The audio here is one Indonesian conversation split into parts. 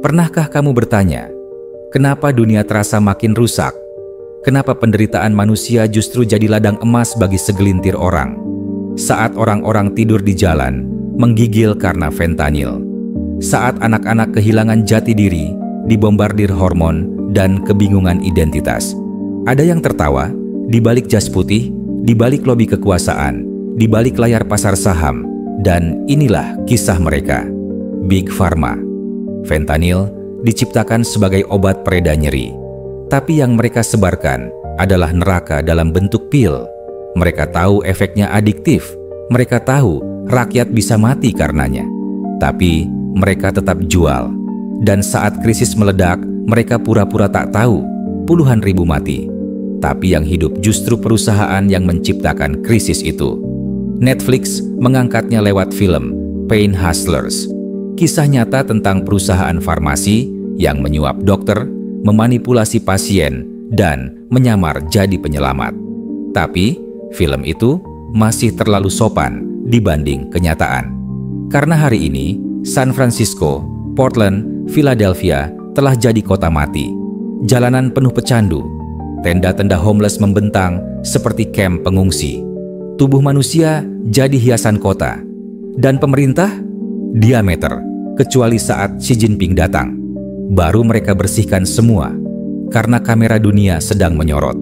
Pernahkah kamu bertanya, kenapa dunia terasa makin rusak? Kenapa penderitaan manusia justru jadi ladang emas bagi segelintir orang? Saat orang-orang tidur di jalan, menggigil karena fentanyl. Saat anak-anak kehilangan jati diri, dibombardir hormon dan kebingungan identitas. Ada yang tertawa, di balik jas putih, di balik lobi kekuasaan, di balik layar pasar saham, dan inilah kisah mereka. Big Pharma. Fentanyl diciptakan sebagai obat pereda nyeri. Tapi yang mereka sebarkan adalah neraka dalam bentuk pil. Mereka tahu efeknya adiktif. Mereka tahu rakyat bisa mati karenanya. Tapi mereka tetap jual. Dan saat krisis meledak, mereka pura-pura tak tahu. Puluhan ribu mati. Tapi yang hidup justru perusahaan yang menciptakan krisis itu. Netflix mengangkatnya lewat film Pain Hustlers. Kisah nyata tentang perusahaan farmasi yang menyuap dokter, memanipulasi pasien, dan menyamar jadi penyelamat. Tapi, film itu masih terlalu sopan dibanding kenyataan. Karena hari ini, San Francisco, Portland, Philadelphia telah jadi kota mati. Jalanan penuh pecandu. Tenda-tenda homeless membentang seperti kamp pengungsi. Tubuh manusia jadi hiasan kota. Dan pemerintah diameter, kecuali saat Xi Jinping datang. Baru mereka bersihkan semua, karena kamera dunia sedang menyorot.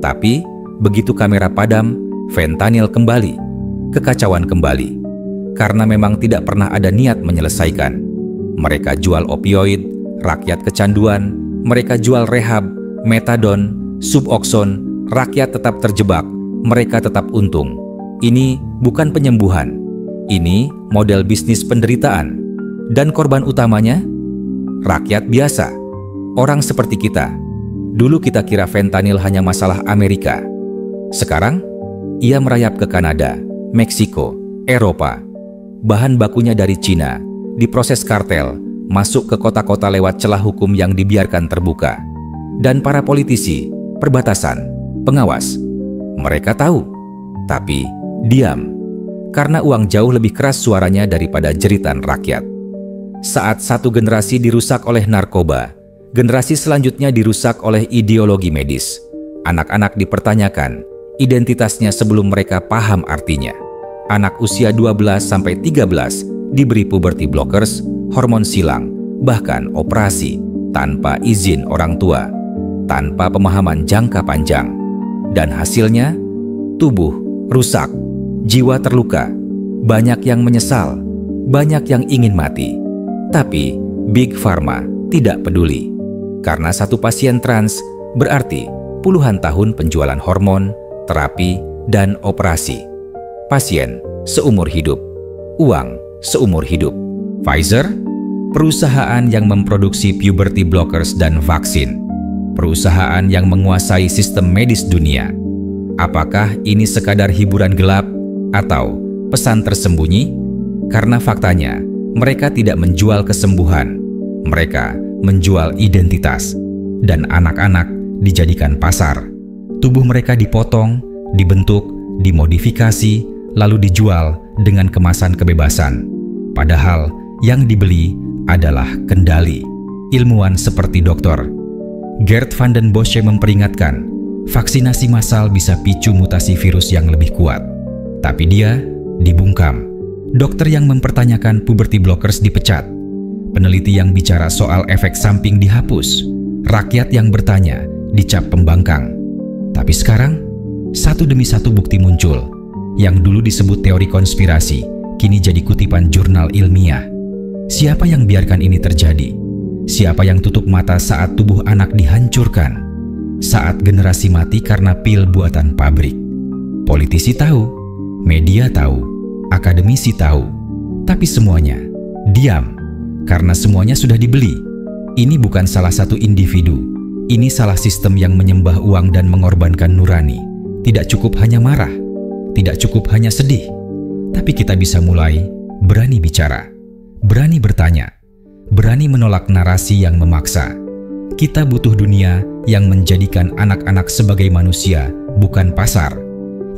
Tapi, begitu kamera padam, fentanyl kembali, kekacauan kembali. Karena memang tidak pernah ada niat menyelesaikan. Mereka jual opioid, rakyat kecanduan, mereka jual rehab, metadon, suboxone, rakyat tetap terjebak, mereka tetap untung. Ini bukan penyembuhan. Ini model bisnis penderitaan. Dan korban utamanya? Rakyat biasa. Orang seperti kita. Dulu kita kira fentanyl hanya masalah Amerika. Sekarang, ia merayap ke Kanada, Meksiko, Eropa. Bahan bakunya dari Cina, diproses kartel, masuk ke kota-kota lewat celah hukum yang dibiarkan terbuka. Dan para politisi, perbatasan, pengawas. Mereka tahu, tapi diam. Karena uang jauh lebih keras suaranya daripada jeritan rakyat. Saat satu generasi dirusak oleh narkoba, generasi selanjutnya dirusak oleh ideologi medis. Anak-anak dipertanyakan identitasnya sebelum mereka paham artinya. Anak usia 12-13 diberi puberty blockers, hormon silang, bahkan operasi tanpa izin orang tua, tanpa pemahaman jangka panjang. Dan hasilnya, tubuh rusak. Jiwa terluka, banyak yang menyesal, banyak yang ingin mati. Tapi Big Pharma tidak peduli. Karena satu pasien trans berarti puluhan tahun penjualan hormon, terapi, dan operasi. Pasien seumur hidup, uang seumur hidup. Pfizer, perusahaan yang memproduksi puberty blockers dan vaksin. Perusahaan yang menguasai sistem medis dunia. Apakah ini sekadar hiburan gelap? Atau pesan tersembunyi? Karena faktanya, mereka tidak menjual kesembuhan. Mereka menjual identitas. Dan anak-anak dijadikan pasar. Tubuh mereka dipotong, dibentuk, dimodifikasi, lalu dijual dengan kemasan kebebasan. Padahal yang dibeli adalah kendali. Ilmuwan seperti Dr. Geert van den Bossche memperingatkan, vaksinasi massal bisa picu mutasi virus yang lebih kuat. Tapi dia dibungkam. Dokter yang mempertanyakan puberty blockers dipecat. Peneliti yang bicara soal efek samping dihapus. Rakyat yang bertanya dicap pembangkang. Tapi sekarang, satu demi satu bukti muncul. Yang dulu disebut teori konspirasi, kini jadi kutipan jurnal ilmiah. Siapa yang biarkan ini terjadi? Siapa yang tutup mata saat tubuh anak dihancurkan? Saat generasi mati karena pil buatan pabrik? Politisi tahu. Media tahu, akademisi tahu, tapi semuanya diam karena semuanya sudah dibeli. Ini bukan salah satu individu, ini salah sistem yang menyembah uang dan mengorbankan nurani. Tidak cukup hanya marah, tidak cukup hanya sedih, tapi kita bisa mulai berani bicara, berani bertanya, berani menolak narasi yang memaksa. Kita butuh dunia yang menjadikan anak-anak sebagai manusia, bukan pasar.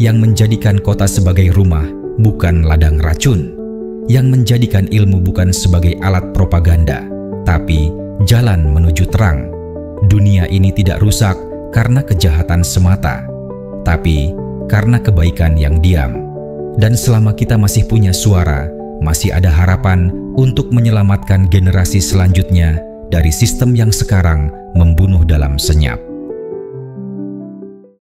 Yang menjadikan kota sebagai rumah, bukan ladang racun. Yang menjadikan ilmu bukan sebagai alat propaganda, tapi jalan menuju terang. Dunia ini tidak rusak karena kejahatan semata, tapi karena kebaikan yang diam. Dan selama kita masih punya suara, masih ada harapan untuk menyelamatkan generasi selanjutnya dari sistem yang sekarang membunuh dalam senyap.